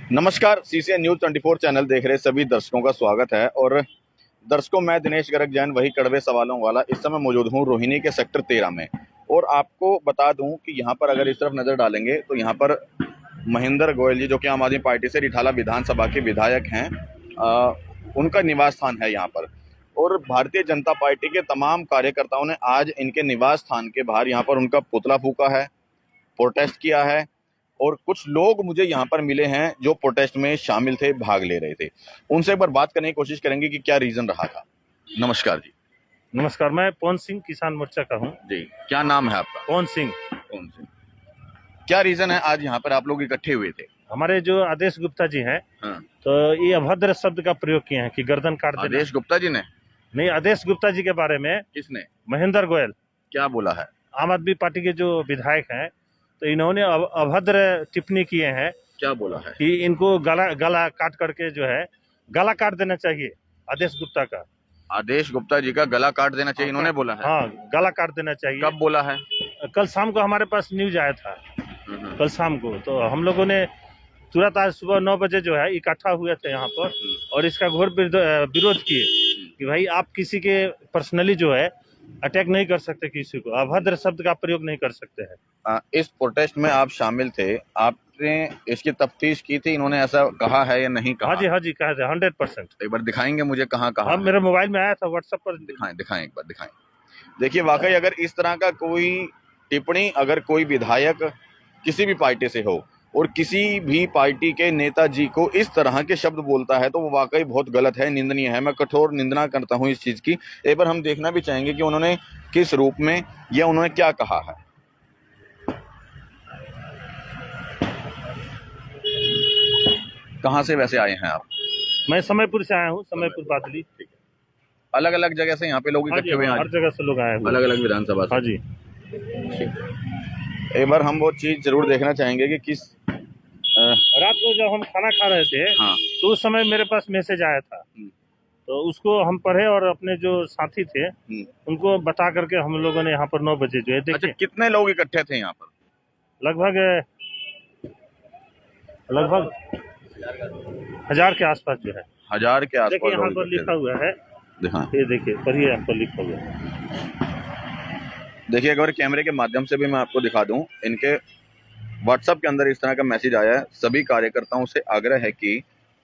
नमस्कार, CCN news 24 channel देख रहे सभी दर्शकों का स्वागत है। और दर्शकों, मैं दिनेश गर्ग जैन, वही कड़वे सवालों वाला, इस समय मौजूद हूँ रोहिणी के सेक्टर 13 में। और आपको बता दूं कि यहाँ पर अगर इस तरफ नजर डालेंगे तो यहाँ पर महेंद्र गोयल जी, जो कि आम आदमी पार्टी से रिठाला विधानसभा के विधायक हैं, उनका निवास स्थान है यहाँ पर। और भारतीय जनता पार्टी के तमाम कार्यकर्ताओं ने आज इनके निवास स्थान के बाहर यहाँ पर उनका पुतला फूंका है, प्रोटेस्ट किया है। और कुछ लोग मुझे यहाँ पर मिले हैं जो प्रोटेस्ट में शामिल थे, भाग ले रहे थे। उनसे एक बार बात करने की कोशिश करेंगे कि क्या रीजन रहा था। नमस्कार जी। नमस्कार, मैं पवन सिंह किसान मोर्चा का हूँ जी, क्या नाम है आपका? पवन सिंह। क्या रीजन है आज यहाँ पर आप लोग इकट्ठे हुए थे? हमारे जो आदेश गुप्ता जी हैं, हाँ। तो ये अभद्र शब्द का प्रयोग किए हैं कि गर्दन काट देना। आदेश गुप्ता जी ने? नहीं, आदेश गुप्ता जी के बारे में। किसने? महेंद्र गोयल। क्या बोला है? आम आदमी पार्टी के जो विधायक हैं, तो इन्होंने अभद्र टिप्पणी किए हैं। क्या बोला है? कि इनको गला काट करके जो है गला काट देना चाहिए। आदेश गुप्ता का, आदेश गुप्ता जी का गला काट देना चाहिए, इन्होंने बोला है? हाँ, गला काट देना चाहिए। कब बोला है? कल शाम को हमारे पास न्यूज आया था। कल शाम को तो हम लोगों ने तुरंत आज सुबह 9 बजे जो है इकट्ठा हुए थे यहाँ पर, और इसका घोर विरोध किए कि भाई आप किसी के पर्सनली जो है अटैक नहीं कर सकते, किसी को अभद्र शब्द का प्रयोग नहीं कर सकते हैं। इस प्रोटेस्ट में आप शामिल थे, आपने इसकी तफ्तीश की थी, इन्होंने ऐसा कहा है या नहीं कहा? हाँ जी, कहा था 100%। एक बार दिखाएंगे मुझे कहाँ कहा? हाँ, मेरे मोबाइल में आया था, व्हाट्सएप पर। दिखाएं एक बार दिखाएं। देखिए, वाकई अगर इस तरह का कोई टिप्पणी अगर कोई विधायक किसी भी पार्टी से हो और किसी भी पार्टी के नेताजी को इस तरह के शब्द बोलता है तो वो वाकई बहुत गलत है, निंदनीय है। मैं कठोर निंदा करता हूं इस चीज की। एक बार हम देखना भी चाहेंगे कि उन्होंने किस रूप में या उन्होंने क्या कहा है। कहां से वैसे आए हैं आप? मैं समयपुर से आया हूँ, समयपुर बादली। अलग अलग जगह से यहाँ पे लोग इकट्ठे हुए हैं? हर जगह से लोग आए हुए, अलग अलग विधानसभा से। हाँ जी। एक बार हम वो चीज जरूर देखना चाहेंगे कि किस रात को जब हम खाना खा रहे थे, हाँ, तो उस समय मेरे पास मैसेज आया था, तो उसको हम पढ़े और अपने जो साथी थे उनको बता करके हम लोगों ने यहाँ पर 9 बजे जो है देखिए। अच्छा, कितने लोग इकट्ठे थे यहाँ पर? लगभग 1000 के आसपास जो है। 1000 के आसपास। देखिए यहाँ पर लिखा हुआ है, ये देखिए, पढ़िए, यहाँ पर लिखा हुआ है। देखिए, अगर कैमरे के माध्यम से भी मैं आपको दिखा दूं, इनके व्हाट्सएप के अंदर इस तरह का मैसेज आया है। सभी कार्यकर्ताओं से आग्रह है कि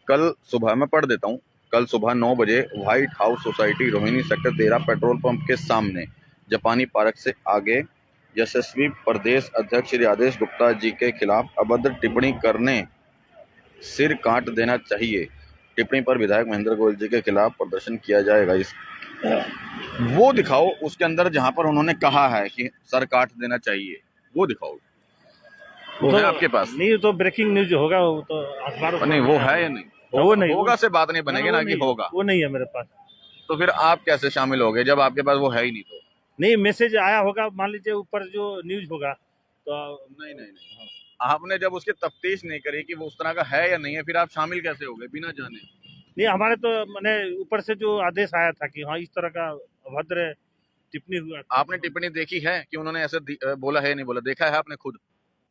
कल सुबह, मैं पढ़ देता हूं, कल सुबह 9 बजे white house society Rohini sector 13 petrol pump के सामने जापानी पार्क से आगे यशस्वी प्रदेश अध्यक्ष श्री आदेश गुप्ता जी के खिलाफ अभद्र टिप्पणी करने, सिर काट देना चाहिए टिप्पणी पर विधायक महेंद्र गोयल जी के खिलाफ प्रदर्शन किया जाएगा। इस वो दिखाओ उसके अंदर जहां पर उन्होंने कहा है कि सर काट देना चाहिए, वो दिखाओ। वो तो है आपके पास? नहीं, तो ब्रेकिंग न्यूज होगा, वो तो अखबारों नहीं, वो है या नहीं? वो नहीं, होगा से बात नहीं बनेगी ना, कि होगा। वो नहीं है मेरे पास। तो फिर आप कैसे शामिल हो गए जब आपके पास वो है ही नहीं? तो नहीं, मैसेज आया होगा, मान लीजिए ऊपर जो न्यूज होगा तो। नहीं, आपने जब उसकी तफ्तीश नहीं करी कि वो उस तरह का है या नहीं है, फिर आप शामिल कैसे हो गए बिना जाने? नहीं, हमारे तो मैंने ऊपर से जो आदेश आया था कि हाँ इस तरह का अभद्र टिप्पणी हुआ। आपने टिप्पणी देखी है कि उन्होंने ऐसे बोला है, नहीं बोला? देखा है आपने खुद?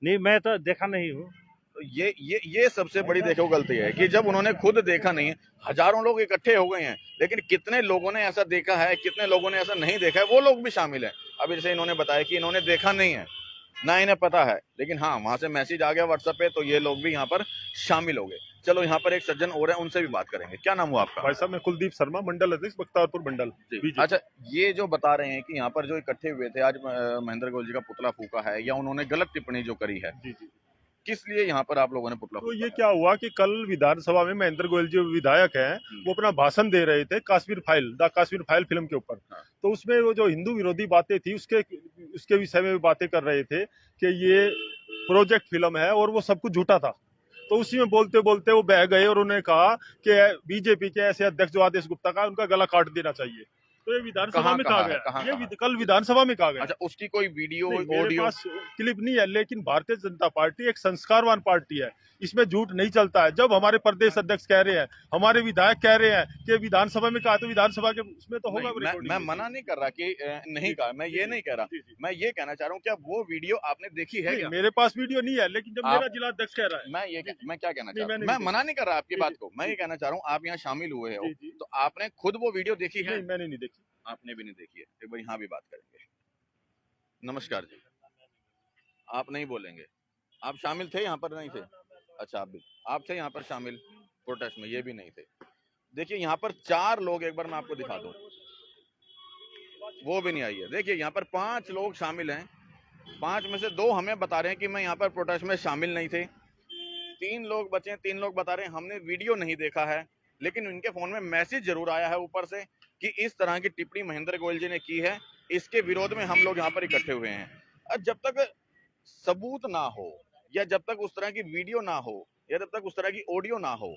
नहीं, मैं तो देखा नहीं हूँ। तो ये सबसे बड़ी देखो गलती है कि जब उन्होंने खुद देखा नहीं है। हजारों लोग इकट्ठे हो गए हैं, लेकिन कितने लोगों ने ऐसा देखा है, कितने लोगों ने ऐसा नहीं देखा है, वो लोग भी शामिल हैं। अभी जैसे इन्होंने बताया कि इन्होंने देखा नहीं है, ना इन्हें पता है, लेकिन हाँ, वहां से मैसेज आ गया व्हाट्सएप पे, तो ये लोग भी यहाँ पर शामिल हो गए। चलो, यहाँ पर एक सज्जन और है, उनसे भी बात करेंगे। क्या नाम हुआ आपका? भाई साहब, मैं कुलदीप शर्मा, मंडल अध्यक्ष बख्तियारपुर मंडल। अच्छा, ये जो बता रहे हैं कि यहाँ पर जो इकट्ठे हुए थे आज, महेंद्र गोयल जी का पुतला फूका है या उन्होंने गलत टिप्पणी जो करी है, जी, किस लिए यहाँ पर आप लोगों ने पुतला तो ये क्या हुआ कि कल विधानसभा में महेंद्र गोयल जी विधायक हैं, वो अपना भाषण दे रहे थे Kashmir file, the Kashmir file film के ऊपर। तो उसमें वो जो हिंदू विरोधी बातें थी उसके विषय में बातें कर रहे थे कि ये प्रोजेक्ट फिल्म है और वो सब कुछ झूठा था। तो उसी में बोलते बोलते वो बह गए और उन्होंने कहा कि बीजेपी के ऐसे अध्यक्ष जो आदेश गुप्ता का, उनका गला काट देना चाहिए। तो ये विधानसभा कहाँ में कहा कहा है? गया, कहाँ ये कहा? कल विधानसभा में कहा गया। अच्छा, उसकी कोई वीडियो नहीं, मेरे ऑडियो? पास क्लिप नहीं है, लेकिन भारतीय जनता पार्टी एक संस्कारवान पार्टी है, इसमें झूठ नहीं चलता है। जब हमारे प्रदेश अध्यक्ष कह रहे हैं, हमारे विधायक कह रहे हैं कि विधानसभा में कहा, तो विधानसभा के उसमें तो होगा नहीं, रिकॉर्डिंग। मैं मना नहीं कर रहा कि नहीं जी, कहा, मैं जी, ये जी, नहीं कह रहा। जी, जी। मैं ये कहना चाह रहा हूँ, क्या वो वीडियो आपने देखी है नहीं, क्या? मेरे पास वीडियो नहीं है, लेकिन जब आप मेरा जिला अध्यक्ष कह रहा है। जी, जी। मैं क्या कहना नहीं, चाह रहा हूँ, मैंने मैं नहीं मना नहीं कर रहा आपकी जी, बात जी, को, मैं जी, ये कहना चाह रहा हूँ, आप यहाँ शामिल हुए हो, जी, जी। तो आपने खुद वो वीडियो देखी है? नहीं, मैंने नहीं देखी। आपने भी नहीं देखी है। एक बार यहाँ भी बात करेंगे। नमस्कार जी, आप नहीं बोलेंगे? आप शामिल थे यहाँ पर? नहीं थे? अच्छा, आप थे यहाँ पर शामिल प्रोटेस्ट में? ये भी नहीं थे। देखिए यहाँ पर 4 लोग, एक बार मैं आपको दिखा दूं, वो भी नहीं आई है। देखिए यहाँ पर 5 लोग शामिल हैं, 5 में से 2 हमें बता रहे हैं कि मैं यहाँ पर प्रोटेस्ट में शामिल नहीं थे। 3 लोग बचे हैं, 3 लोग बता रहे हैं हमने वीडियो नहीं देखा है, लेकिन इनके फोन में मैसेज जरूर आया है ऊपर से कि इस तरह की टिप्पणी महेंद्र गोयल जी ने की है, इसके विरोध में हम लोग यहाँ पर इकट्ठे हुए हैं। और जब तक सबूत ना हो, या जब तक उस तरह की वीडियो ना हो, या जब तक उस तरह की ऑडियो ना हो,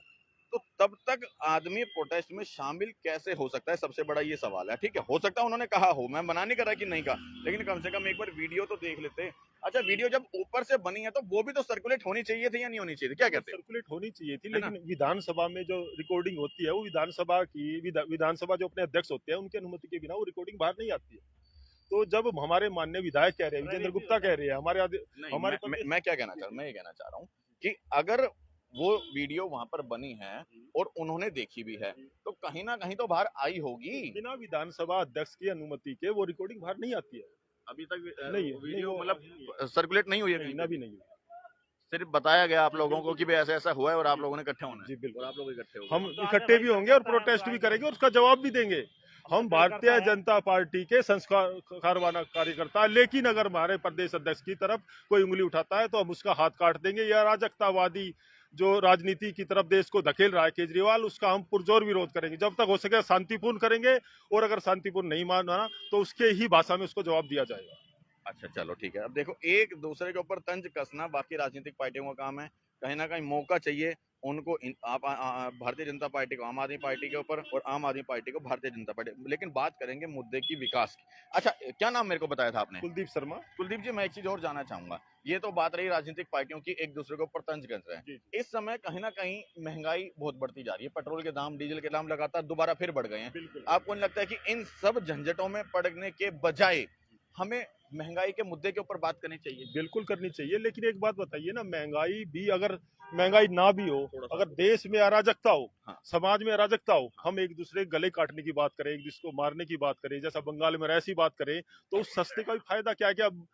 तो तब तक आदमी प्रोटेस्ट में शामिल कैसे हो सकता है? सबसे बड़ा ये सवाल है। ठीक है, हो सकता है उन्होंने कहा हो, मैं मना नहीं कर रहा कि नहीं कहा, लेकिन कम से कम एक बार वीडियो तो देख लेते। अच्छा, वीडियो जब ऊपर से बनी है तो वो भी तो सर्कुलेट होनी चाहिए थी या नहीं होनी चाहिए थी? क्या कहते हैं? सर्कुलेट होनी चाहिए थी, है ना? लेकिन विधानसभा में जो रिकॉर्डिंग होती है, वो विधानसभा की विधानसभा जो अपने अध्यक्ष होते हैं, उनकी अनुमति के बिना वो रिकॉर्डिंग बाहर नहीं आती है। तो जब हमारे माननीय विधायक कह रहे हैं, विजेंद्र गुप्ता कह रहे हैं, नहीं, हमारे मैं क्या कहना चाह रहा हूँ, मैं ये कहना चाह रहा हूँ कि अगर वो वीडियो वहां पर बनी है और उन्होंने देखी भी है, तो कहीं ना कहीं तो बाहर आई होगी। बिना विधानसभा अध्यक्ष की अनुमति के वो रिकॉर्डिंग बाहर नहीं आती है। अभी तक नहीं, वीडियो वो मतलब सर्कुलेट नहीं हुई है नहीं, कहीं ना पे? भी नहीं हुई। सिर्फ बताया गया आप लोगों को कि भाई ऐसा ऐसा हुआ है और आप लोगों ने इकट्ठे होना है, जी, बिल्कुल। और आप लोग इकट्ठे हो हम इकट्ठे भी होंगे और प्रोटेस्ट भी करेंगे और उसका जवाब भी देंगे। हम भारतीय जनता पार्टी के संस्कारवान कार्यकर्ता हैं, लेकिन अगर हमारे प्रदेश अध्यक्ष की तरफ कोई उंगली उठाता है तो हम उसका हाथ काट देंगे। यह अराजकतावादी जो राजनीति की तरफ देश को धकेल रहा है केजरीवाल, उसका हम पुरजोर विरोध करेंगे। जब तक हो सके शांतिपूर्ण करेंगे, और अगर शांतिपूर्ण नहीं माना तो उसके ही भाषा में उसको जवाब दिया जाएगा। अच्छा, चलो ठीक है। अब देखो, एक दूसरे के ऊपर तंज कसना बाकी राजनीतिक पार्टियों का काम है। कहीं ना कहीं मौका चाहिए उनको, आप भारतीय जनता पार्टी को आम आदमी पार्टी के ऊपर, और आम आदमी पार्टी को भारतीय जनता पार्टी। लेकिन बात करेंगे मुद्दे की, विकास की। अच्छा, क्या नाम मेरे को बताया था आपने? कुलदीप शर्मा। कुलदीप जी, मैं एक चीज और जानना चाहूंगा। ये तो बात रही राजनीतिक पार्टियों की एक दूसरे के ऊपर तंज कस रहे हैं। इस समय कहीं ना कहीं महंगाई बहुत बढ़ती जा रही है, पेट्रोल के दाम, डीजल के दाम लगातार दोबारा फिर बढ़ गए हैं। आपको नहीं लगता है कि इन सब झंझटों में पड़ने के बजाय हमें महंगाई के मुद्दे के ऊपर बात करनी चाहिए? बिल्कुल करनी चाहिए, लेकिन एक बात बताइए ना, महंगाई भी अगर महंगाई ना भी हो, अगर देश में अराजकता हो, हाँ। समाज में अराजकता हो, हम एक दूसरे के गले काटने की बात करें, एक दूसरे को मारने की बात करें, जैसा बंगाल में ऐसी बात करें, तो उस सस्ते का भी फायदा क्या है कि अब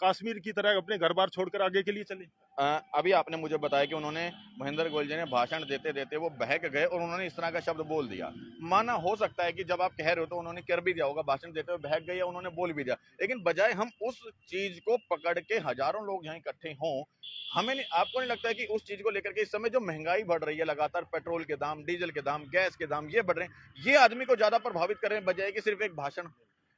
कश्मीर की तरह अपने घर बार छोड़कर आगे के लिए चले। अभी आपने मुझे बताया कि उन्होंने, महेंद्र गोयल जी ने भाषण देते देते वो बहक गए और उन्होंने इस तरह का शब्द बोल दिया। माना हो सकता है कि जब आप कह रहे हो तो उन्होंने कर भी दिया होगा, भाषण देते हुए बहक गए या उन्होंने बोल भी दिया, लेकिन बजाय हम उस चीज को पकड़ के हजारों लोग यहाँ इकट्ठे हों, हमें नहीं, आपको नहीं लगता है कि उस चीज को लेकर के इस समय जो महंगाई बढ़ रही है लगातार, पेट्रोल के दाम, डीजल के दाम, गैस के दाम ये बढ़ रहे हैं, ये आदमी को ज्यादा प्रभावित कर रहे हैं बजाय कि सिर्फ एक भाषण?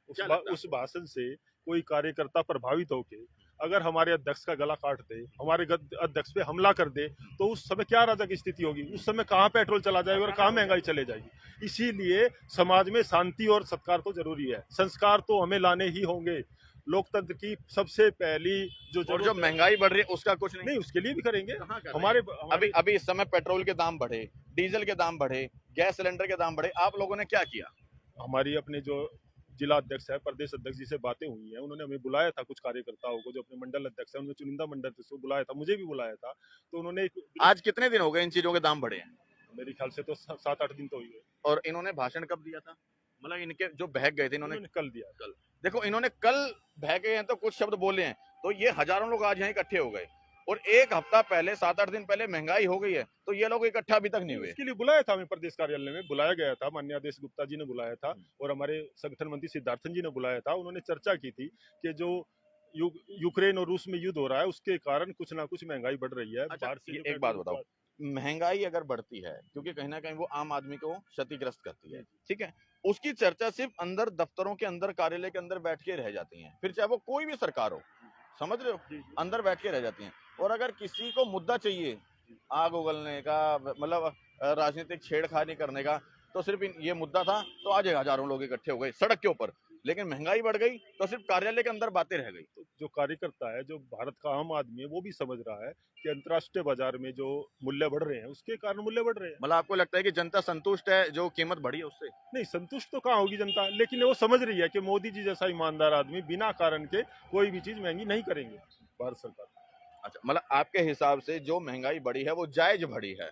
उस भाषण से कोई कार्यकर्ता प्रभावित होके अगर हमारे अध्यक्ष का गला काट दे, हमारे अध्यक्ष पे हमला कर दे, तो उस समय क्या अराजक स्थिति होगी? उस समय कहाँ पेट्रोल चला जाएगा और कहाँ महंगाई चले जाएगी? इसीलिए समाज में शांति और सत्कार तो जरूरी है, संस्कार तो हमें लाने ही होंगे। लोकतंत्र की सबसे पहली और जो महंगाई बढ़ रही है उसका कुछ नहीं? उसके लिए भी करेंगे। हमारे अभी इस समय पेट्रोल के दाम बढ़े, डीजल के दाम बढ़े, गैस सिलेंडर के दाम बढ़े, आप लोगों ने क्या किया? हमारी अपने जो जिला अध्यक्ष है, प्रदेश अध्यक्ष जी से बातें हुई हैं, उन्होंने हमें बुलाया था, कुछ कार्यकर्ताओं को जो अपने मंडल अध्यक्ष है, उन्होंने चुनिंदा मंडल से बुलाया था, मुझे भी बुलाया था, तो उन्होंने आज कितने दिन हो गए इन चीजों के दाम बढ़े हैं? मेरे ख्याल से तो 7-8 दिन तो हुए। और इन्होंने भाषण कब दिया था? मतलब इनके जो बहक गए थे, इन्होंने कल दिया। कल देखो, इन्होंने कल बहक गए हैं तो कुछ शब्द बोले हैं, तो ये हजारों लोग आज यहाँ इकट्ठे हो गए, और एक हफ्ता पहले, 7-8 दिन पहले महंगाई हो गई है, तो ये लोग इकट्ठा अभी तक नहीं हुए। इसके लिए बुलाया था हमें, प्रदेश कार्यालय में बुलाया गया था, माननीय आदेश गुप्ता जी ने बुलाया था और हमारे संगठन मंत्री सिद्धार्थन जी ने बुलाया था। उन्होंने चर्चा की थी कि जो यूक्रेन और रूस में युद्ध हो रहा है, उसके कारण कुछ ना कुछ महंगाई बढ़ रही है। अच्छा, एक बात बताओ, महंगाई अगर बढ़ती है, क्योंकि कहीं ना कहीं वो आम आदमी को क्षतिग्रस्त करती है, ठीक है, उसकी चर्चा सिर्फ अंदर दफ्तरों के अंदर, कार्यालय के अंदर बैठ के रह जाती है, फिर चाहे वो कोई भी सरकार हो, समझ रहे हो, अंदर बैठ के रह जाती हैं। और अगर किसी को मुद्दा चाहिए आग उगलने का, मतलब राजनीतिक छेड़खानी करने का, तो सिर्फ ये मुद्दा था तो आज हजारों लोग इकट्ठे हो गए सड़क के ऊपर, लेकिन महंगाई बढ़ गई तो सिर्फ कार्यालय के अंदर बातें रह गई। तो जो कार्यकर्ता है, जो भारत का आम आदमी है, वो भी समझ रहा है कि अंतर्राष्ट्रीय बाजार में जो मूल्य बढ़ रहे हैं उसके कारण मूल्य बढ़ रहे हैं। मतलब आपको लगता है कि जनता संतुष्ट है जो कीमत बढ़ी है उससे? नहीं, संतुष्ट तो कहाँ होगी जनता, लेकिन वो समझ रही है कि मोदी जी जैसा ईमानदार आदमी बिना कारण के कोई भी चीज महंगी नहीं करेंगे भारत सरकार। अच्छा, मतलब आपके हिसाब से जो महंगाई बढ़ी है वो जायज बढ़ी है?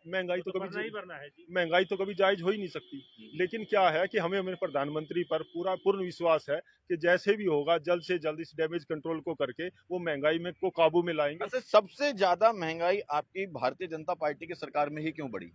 महंगाई तो बढ़ना ही कभी बढ़ना है जी। महंगाई तो कभी जायज हो ही नहीं सकती, लेकिन क्या है कि हमें हमारे प्रधानमंत्री पर पूरा पूर्ण विश्वास है कि जैसे भी होगा जल्द से जल्द इस डैमेज कंट्रोल को करके वो महंगाई में को काबू में लाएंगे। अच्छा, सबसे ज्यादा महंगाई आपकी भारतीय जनता पार्टी की सरकार में ही क्यों बढ़ी?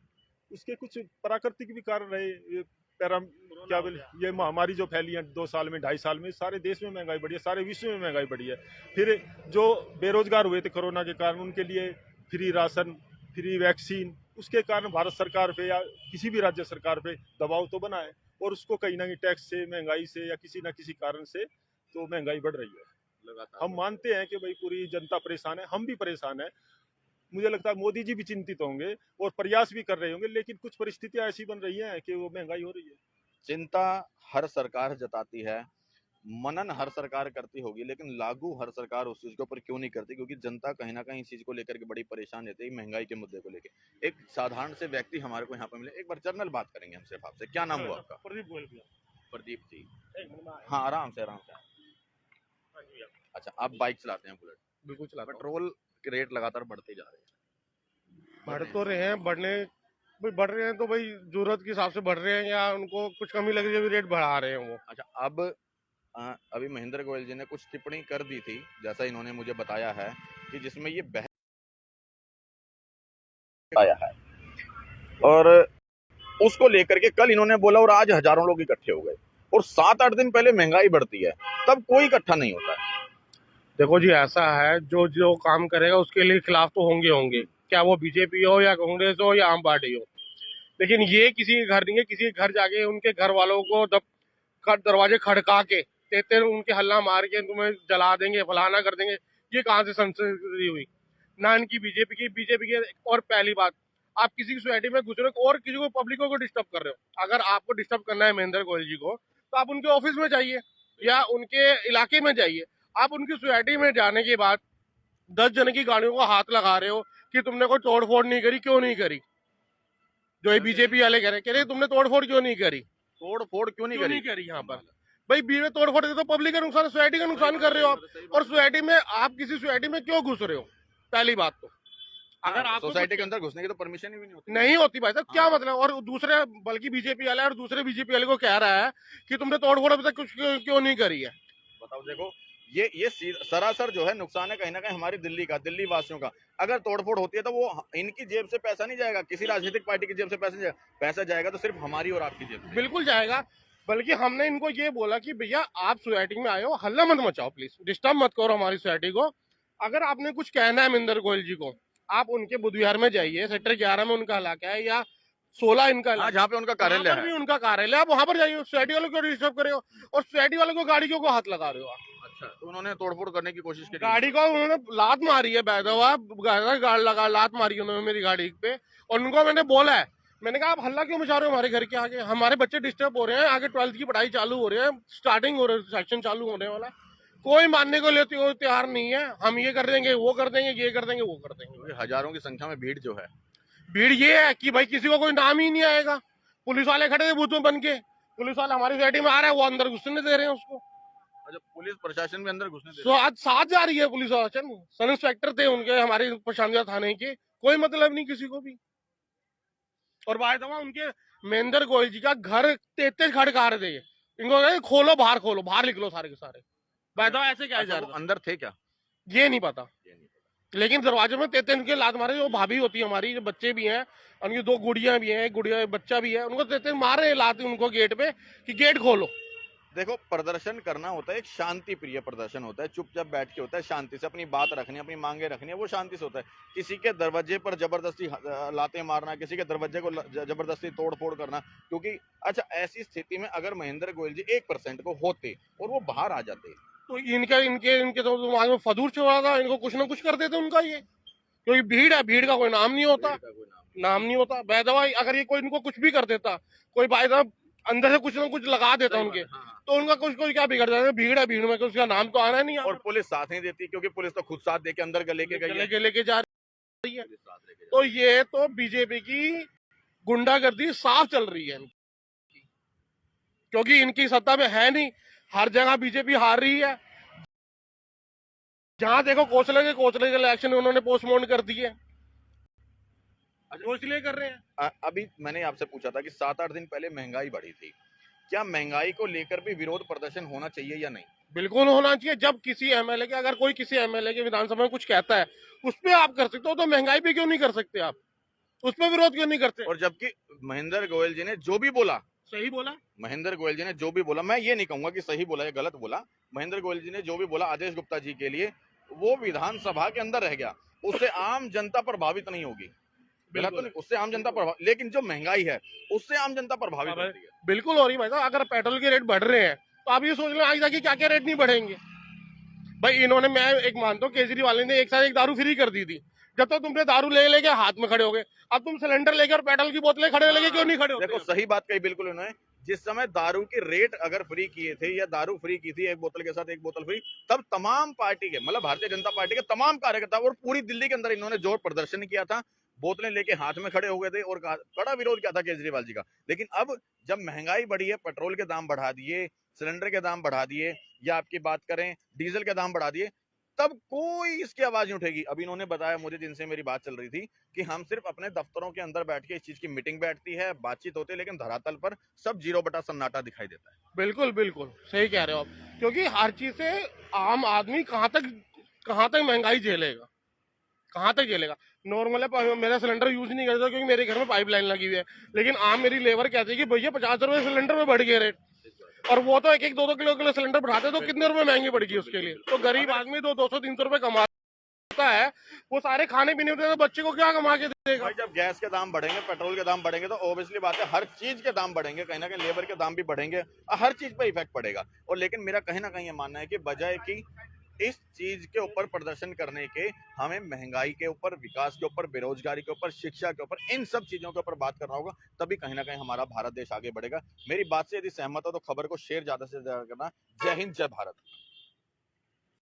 उसके कुछ प्राकृतिक भी कारण रहे, ये क्या बोले, ये महामारी जो फैली है 2 साल में 2.5 साल में, सारे देश में महंगाई बढ़ी है, सारे विश्व में महंगाई बढ़ी है। फिर जो बेरोजगार हुए थे कोरोना के कारण, उनके लिए फ्री राशन, फ्री वैक्सीन, उसके कारण भारत सरकार पे या किसी भी राज्य सरकार पे दबाव तो बना है, और उसको कहीं ना कहीं टैक्स से, महंगाई से या किसी ना किसी कारण से तो महंगाई बढ़ रही है। हम मानते हैं कि भाई पूरी जनता परेशान है, हम भी परेशान है। मुझे लगता है मोदी जी भी चिंतित होंगे और प्रयास भी कर रहे होंगे, लेकिन कुछ परिस्थितियां ऐसी बन रही हैं कि वो महंगाई हो रही है। चिंता हर सरकार जताती है, मनन हर सरकार करती होगी, लेकिन लागू हर सरकार उस चीज के ऊपर क्यों नहीं करती? क्योंकि जनता कहीं ना कहीं इस चीज को लेकर के बड़ी परेशान रहती है, महंगाई के मुद्दे को लेकर। एक साधारण से व्यक्ति हमारे को यहाँ पर मिले, एक बार जर्नल बात करेंगे हम सिर्फ आपसे। क्या नाम हुआ आपका? प्रदीप गोयल भैया। प्रदीप जी। हाँ, आराम से आराम से। अच्छा, आप बाइक चलाते हैं, बुलेट? बिल्कुल चलाता हूँ। पेट्रोल के रेट लगातार बढ़ते जा रहे हैं। बढ़ तो रहे हैं, भाई बढ़ रहे हैं तो भाई जरूरत के हिसाब से बढ़ रहे हैं, या उनको कुछ कमी लग रही है रेट बढ़ा रहे हैं वो। अच्छा, अब अभी महेंद्र गोयल जी ने कुछ टिप्पणी कर दी थी, जैसा इन्होंने मुझे बताया है, कि जिसमें ये बहस आया है, और उसको लेकर के कल इन्होंने बोला और आज हजारों लोग इकट्ठे हो गए, और 7-8 दिन पहले महंगाई बढ़ती है तब कोई इकट्ठा नहीं होता है। देखो जी, ऐसा है, जो जो काम करेगा उसके लिए खिलाफ तो होंगे होंगे, क्या वो बीजेपी हो या कांग्रेस हो या आम पार्टी हो। लेकिन ये किसी के घर नहीं है, किसी के घर जाके उनके घर वालों को दरवाजे खड़का के तेते उनके हल्ला मार के तुम्हें जला देंगे, फलाना कर देंगे, ये कहाँ से संस्कृति हुई? ना इनकी बीजेपी की। और पहली बात, आप किसी की सोसाइटी में घुस रहे हो और किसी को पब्लिकों को डिस्टर्ब कर रहे हो। अगर आपको डिस्टर्ब करना है महेंद्र गोयल जी को, तो आप उनके ऑफिस में जाइए या उनके इलाके में जाइए। आप उनकी सोसाइटी में जाने के बाद 10 जन की गाड़ियों को हाथ लगा रहे हो कि तुमने कोई तोड़ फोड़ नहीं करी, क्यों नहीं करी? जो ये बीजेपी वाले कह रहे तुमने तोड़ फोड़ क्यों नहीं करी? तोड़ फोड़ क्यों नहीं करी? यहाँ पर भाई बीच में तोड़ फोड़, तो पब्लिक का नुकसान, सोसाइटी का नुकसान कर रहे हो आप। और सोसाइटी में, आप किसी सोसाइटी में क्यों घुस रहे हो? पहली बात तो, अगर आप सोसाइटी के अंदर घुसने की तो परमिशन ही नहीं होती। नहीं होती भाई साहब, क्या मतलब? और दूसरे, बल्कि बीजेपी वाला और दूसरे बीजेपी वाले को कह रहा है कि तुमने तोड़ फोड़ अभी तक कुछ क्यों नहीं करी है। बताओ, देखो ये सरासर जो है नुकसान है कहीं ना कहीं हमारी दिल्ली का, दिल्ली वासियों का। अगर तोड़फोड़ होती है तो वो इनकी जेब से पैसा नहीं जाएगा, किसी राजनीतिक पार्टी की जेब से पैसा नहीं जाएगा, पैसा जाएगा तो सिर्फ हमारी और आपकी जेब से। बिल्कुल जाएगा। बल्कि हमने इनको ये बोला कि भैया आप सोसाइटी में आए हो, हल्ला मत मचाओ, प्लीज डिस्टर्ब मत करो हमारी सोसाइटी को। अगर आपने कुछ कहना है महेंद्र गोयल जी को, आप उनके बुध विहार में जाइए, सेक्टर 11 में उनका इलाका है, या 16 इनका हाँ, जहाँ पे उनका कार्यालय है, उनका कार्यालय, आप वहां पर जाइए। सोसाइटी वालों को डिस्टर्ब करे हो और सोसाइटी वालों को, गाड़ियों को हाथ लगा रहे हो आप। अच्छा, तो उन्होंने तोड़फोड़ करने की कोशिश की, गाड़ी को उन्होंने लात मारी है, लात मारी उन्होंने मेरी गाड़ी पे। और उनको मैंने बोला है, मैंने कहा आप हल्ला क्यों मचा रहे हो हमारे घर के आगे? हमारे बच्चे डिस्टर्ब हो रहे हैं, आगे 12th की पढ़ाई चालू हो रही है, स्टार्टिंग हो रही है, सेक्शन चालू होने वाला। कोई मानने को लिए तैयार नहीं है। हम ये कर देंगे, वो कर देंगे, ये कर देंगे, वो कर देंगे। हजारों की संख्या में भीड़ जो है, भीड़ ये है कि भाई किसी को कोई नाम ही नहीं आएगा। पुलिस वाले खड़े थे बूथ में बन के, पुलिस वाले हमारी सोसाइटी में आ रहा है, वो अंदर घुसने दे रहे हैं उसको। अच्छा, पुलिस प्रशासन भी अंदर घुसने दे तो आज साथ जा रही है पुलिस प्रशासन। सब इंस्पेक्टर थे उनके, हमारे प्रशांत थाने के, कोई मतलब नहीं किसी को भी। और बाय द वे उनके महेंद्र गोयल जी का घर 33 खड़का रहे थे, इनको कहे खोलो, बाहर निकलो सारे के सारे। बाय द वे ऐसे क्या जा रहा था? अंदर थे क्या? ये नहीं पता, लेकिन दरवाजे में 33 के लात मारे। जो भाभी होती है हमारी, जो बच्चे भी हैं, उनकी 2 गुड़ियां भी हैं, एक गुड़िया बच्चा भी है, उनको 33 मार रहे लात उनको गेट पे कि गेट खोलो। देखो, प्रदर्शन करना होता है, एक शांति प्रिय प्रदर्शन होता है, चुपचाप बैठ के होता है, शांति से अपनी बात रखनी है, अपनी मांगे रखनी है, वो शांति से होता है। किसी के दरवाजे पर जबरदस्ती लाते मारना, किसी के दरवाजे को जबरदस्ती तोड़ फोड़ करना, क्योंकि अच्छा, ऐसी स्थिति में अगर महेंद्र गोयल जी 1% को होते और वो बाहर आ जाते, तो इनके इनके इनके तो दिमाग में फदूर चढ़ा था, इनको कुछ ना कुछ कर देते उनका ये। क्योंकि भीड़ है, भीड़ का कोई नाम नहीं होता। नाम नहीं होता बेदवा। अगर ये कोई इनको कुछ भी कर देता, कोई भाई साहब अंदर से कुछ ना कुछ लगा देता उनके, तो उनका कुछ कोई क्या बिगड़ जाता है। भीड़ है, भीड़ में तो उसका नाम तो आना नहीं। और पुलिस साथ नहीं देती, क्योंकि पुलिस तो खुद साथ देके अंदर लेके गई है। लेके जा रही है। तो ये तो बीजेपी की गुंडागर्दी साफ चल रही है, क्योंकि इनकी सत्ता में है नहीं। हर जगह बीजेपी हार रही है। जहां देखो कोसले के इलेक्शन उन्होंने पोस्टपोन कर दिए। वो इसलिए कर रहे हैं। अभी मैंने आपसे पूछा था कि 7-8 दिन पहले महंगाई बढ़ी थी, क्या महंगाई को लेकर भी विरोध प्रदर्शन होना चाहिए या नहीं? बिल्कुल होना चाहिए। जब किसी एमएलए के, अगर कोई किसी एमएलए के विधानसभा में कुछ कहता है, उस पर आप कर सकते हो, तो महंगाई पे क्यों नहीं कर सकते आप? उस पर विरोध क्यों नहीं करते? और जबकि महेंद्र गोयल जी ने जो भी बोला, सही बोला। महेंद्र गोयल जी ने जो भी बोला, मैं ये नहीं कहूंगा कि सही बोला या गलत बोला, महेंद्र गोयल जी ने जो भी बोला आदेश गुप्ता जी के लिए, वो विधानसभा के अंदर रह गया, उससे आम जनता प्रभावित नहीं होगी। गलत तो नहीं, उससे आम जनता प्रभावित, लेकिन जो महंगाई है उससे आम जनता प्रभावित होती है। बिल्कुल हो रही भाई साहब। अगर पेट्रोल के रेट बढ़ रहे हैं, तो आप ये सोच लो आगे जाके क्या क्या रेट नहीं बढ़ेंगे। भाई इन्होंने, मैं एक मानता हूँ, केजरीवाल ने एक साथ एक दारू फ्री कर दी थी। जब तक तुमने दारू ले लेके हाथ में खड़े हो गए, अब तुम सिलेंडर लेके और पेट्रोल की बोतलें खड़े लेके क्यों नहीं खड़े होते? देखो सही बात कही बिल्कुल उन्होंने। जिस समय दारू की रेट अगर फ्री किए थे या दारू फ्री की थी, एक बोतल के साथ एक बोतल फ्री, तब तमाम पार्टी के, मतलब भारतीय जनता पार्टी के तमाम कार्यकर्ता और पूरी दिल्ली के अंदर इन्होंने जोर प्रदर्शन किया था, बोतलें लेके हाथ में खड़े हो गए थे और कड़ा विरोध किया था केजरीवाल जी का। लेकिन अब जब महंगाई बढ़ी है, पेट्रोल के दाम बढ़ा दिए, सिलेंडर के दाम बढ़ा दिए, या आपकी बात करें डीजल के दाम बढ़ा दिए, तब कोई इसकी आवाज नहीं उठेगी। अभी इन्होंने बताया मुझे, जिनसे मेरी बात चल रही थी, कि हम सिर्फ अपने दफ्तरों के अंदर बैठ के इस चीज की मीटिंग बैठती है, बातचीत होती है, लेकिन धरातल पर सब 0 सन्नाटा दिखाई देता है। बिल्कुल बिल्कुल सही कह रहे हो आप। क्योंकि हर चीज से आम आदमी कहाँ तक महंगाई झेलेगा, कहाँ तक झेलेगा? नॉर्मल है, मेरा सिलेंडर यूज नहीं करता क्योंकि मेरे घर में पाइपलाइन लगी हुई है, लेकिन आम मेरी लेबर कहती है कि भैया 50 रुपए सिलेंडर में बढ़ गए रेट, और वो तो 1-1, 2-2 किलो सिलेंडर बढ़ाते, तो कितने रुपए महंगी पड़ेगी उसके लिए? तो गरीब आदमी तो 200-300 रुपए कमाता है, वो सारे खाने पीने के बच्चे को क्या कमा के देगा? भाई जब गैस के दाम बढ़ेंगे, पेट्रोल के दाम बढ़ेंगे, तो ऑब्वियसली बात है हर चीज के दाम बढ़ेंगे, कहीं ना कहीं लेबर के दाम भी बढ़ेंगे, हर चीज पे इफेक्ट पड़ेगा। और लेकिन मेरा कहीं ना कहीं ये मानना है कि बजाय कि इस चीज के ऊपर प्रदर्शन करने के, हमें महंगाई के ऊपर, विकास के ऊपर, बेरोजगारी के ऊपर, शिक्षा के ऊपर, इन सब चीजों के ऊपर बात करना होगा, तभी कहीं ना कहीं हमारा भारत देश आगे बढ़ेगा। मेरी बात से यदि सहमत हो तो खबर को शेयर ज्यादा से ज्यादा करना। जय हिंद, जय भारत।